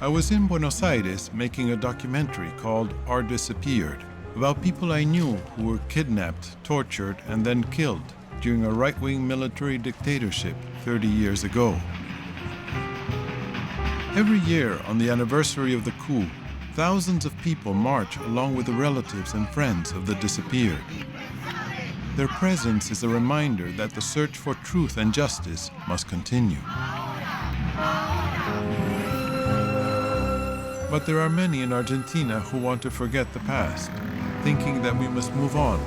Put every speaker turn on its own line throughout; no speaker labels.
I was in Buenos Aires making a documentary called Are Disappeared, about people I knew who were kidnapped, tortured, and then killed during a right-wing military dictatorship 30 years ago. Every year, on the anniversary of the coup, thousands of people march along with the relatives and friends of the disappeared. Their presence is a reminder that the search for truth and justice must continue. But there are many in Argentina who want to forget the past, thinking that we must move on.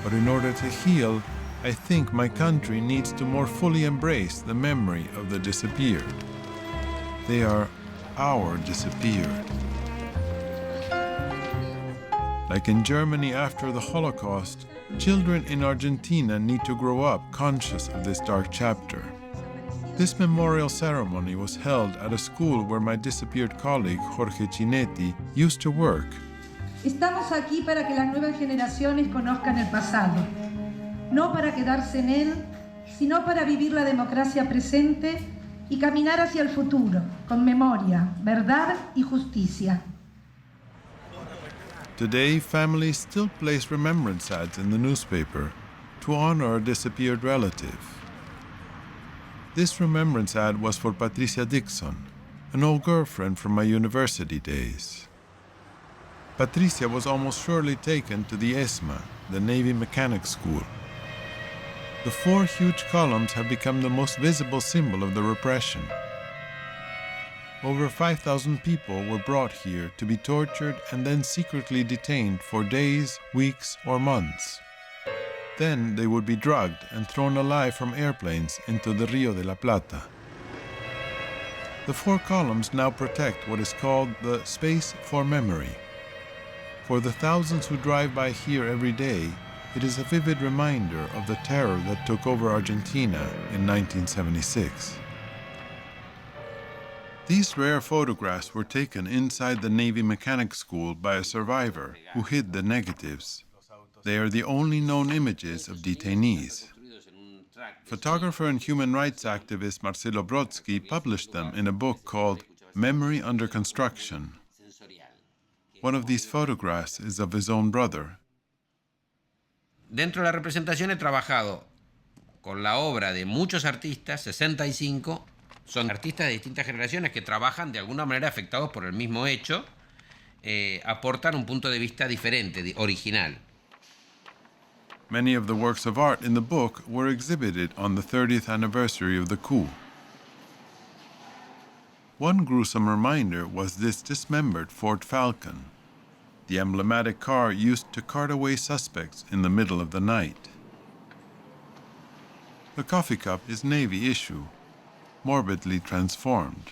But in order to heal, I think my country needs to more fully embrace the memory of the disappeared. They are our disappeared. Like in Germany after the Holocaust, children in Argentina need to grow up conscious of this dark chapter. This memorial ceremony was held at a school where my disappeared colleague Jorge Chinetti used to work.
Estamos aquí para que las nuevas generaciones conozcan el pasado, no para quedarse en él, sino para vivir la democracia presente y caminar hacia el futuro, con memoria, verdad y justicia.
Today, families still place remembrance ads in the newspaper to honor a disappeared relative. This remembrance ad was for Patricia Dixon, an old girlfriend from my university days. Patricia was almost surely taken to the ESMA, the Navy Mechanics School. The 4 huge columns have become the most visible symbol of the repression. Over 5,000 people were brought here to be tortured and then secretly detained for days, weeks, or months. Then they would be drugged and thrown alive from airplanes into the Rio de la Plata. The 4 columns now protect what is called the space for memory. For the thousands who drive by here every day, it is a vivid reminder of the terror that took over Argentina in 1976. These rare photographs were taken inside the Navy Mechanics School by a survivor who hid the negatives. They are the only known images of detainees. Photographer and human rights activist Marcelo Brodsky published them in a book called Memory Under Construction. One of these photographs is of his own brother.
Dentro de la representación he trabajado con la obra de muchos artistas, 65, son artistas de distintas generaciones que trabajan de alguna manera afectados por el mismo hecho, aportan un punto de vista diferente, original.
Many of the works of art in the book were exhibited on the 30th anniversary of the coup. One gruesome reminder was this dismembered Ford Falcon, the emblematic car used to cart away suspects in the middle of the night. The coffee cup is Navy issue, morbidly transformed.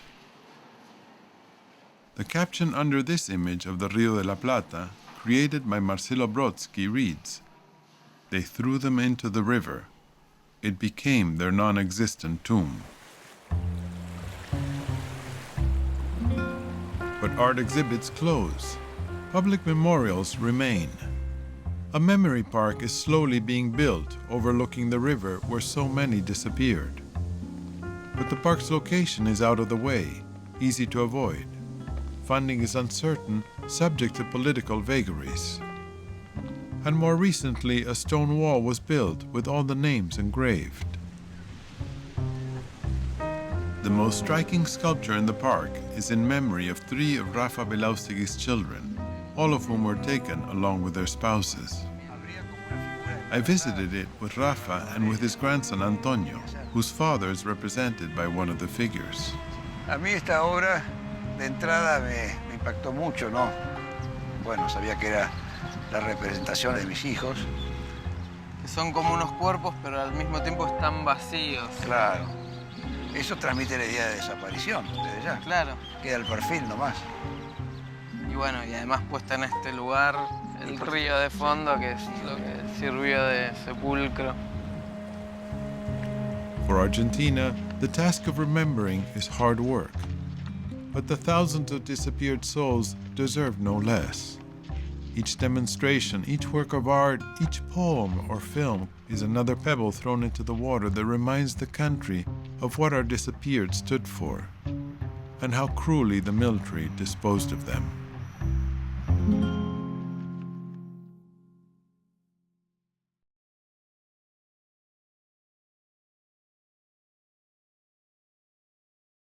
The caption under this image of the Rio de la Plata, created by Marcelo Brodsky, reads, "They threw them into the river. It became their non-existent tomb." But art exhibits close. Public memorials remain. A memory park is slowly being built overlooking the river where so many disappeared. But the park's location is out of the way, easy to avoid. Funding is uncertain, subject to political vagaries. And more recently, a stone wall was built with all the names engraved. The most striking sculpture in the park is in memory of 3 of Rafa Belaustegui's children, all of whom were taken along with their spouses. I visited it with Rafa and with his grandson Antonio, whose father is represented by one of the figures.
A mí esta obra de entrada me impactó mucho, ¿no? Bueno, sabía que era la representación de mis hijos.
Que son como unos cuerpos, pero al mismo tiempo están vacíos.
Claro. Eso transmite la idea de desaparición, desde ya.
Claro.
Queda el perfil nomás.
Y bueno, y además puesta en este lugar, el río de fondo, que es lo que sirvió de sepulcro.
For Argentina, the task of remembering is hard work. But the thousands of disappeared souls deserve no less. Each demonstration, each work of art, each poem or film is another pebble thrown into the water that reminds the country of what our disappeared stood for. and how cruelly the military disposed of them.